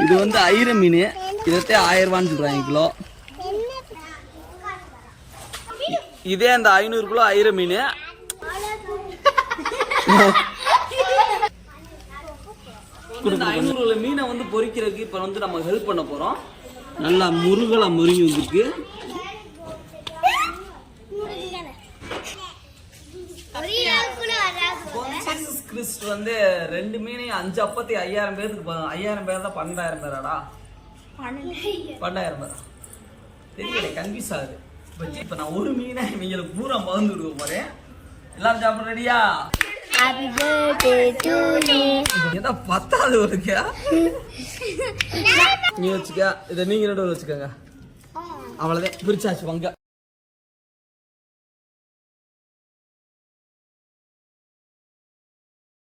இது வந்து ஐர மீன். இதே 1000 ரூபான்னு சொல்றாங்க கிலோ. இதே அந்த 500 கிலோ ஐர மீன். இந்த 500 மீனை வந்து பொரிக்கிறதுக்கு இப்ப வந்து நம்ம ஹெல்ப் பண்ண போறோம். நல்லா முருகலா முருகி வந்துருக்கு. கிறிஸ்ட் வந்து 2 மீனையும் 5 அப்பத்தி 5000 பேருக்கு 5000 பேர் தான் 12000 பேராடா? 12000 பேரா? தெரியல, கன்ஃபியூஸ் ஆகுது. இப்ப நான் ஒரு மீனை இவங்களுக்கு பூரா பகிர்ந்து கொடுக்க போறேன். எல்லாரும் சாப்பிட ரெடியா? Happy birthday to you. ஏதா 10வது வருக்கா? நீ வச்சுக்க. இதை நீங்க 2 வச்சுக்கோங்க. அவ்வளவுதான், பிரிச்சாச்சு வாங்க.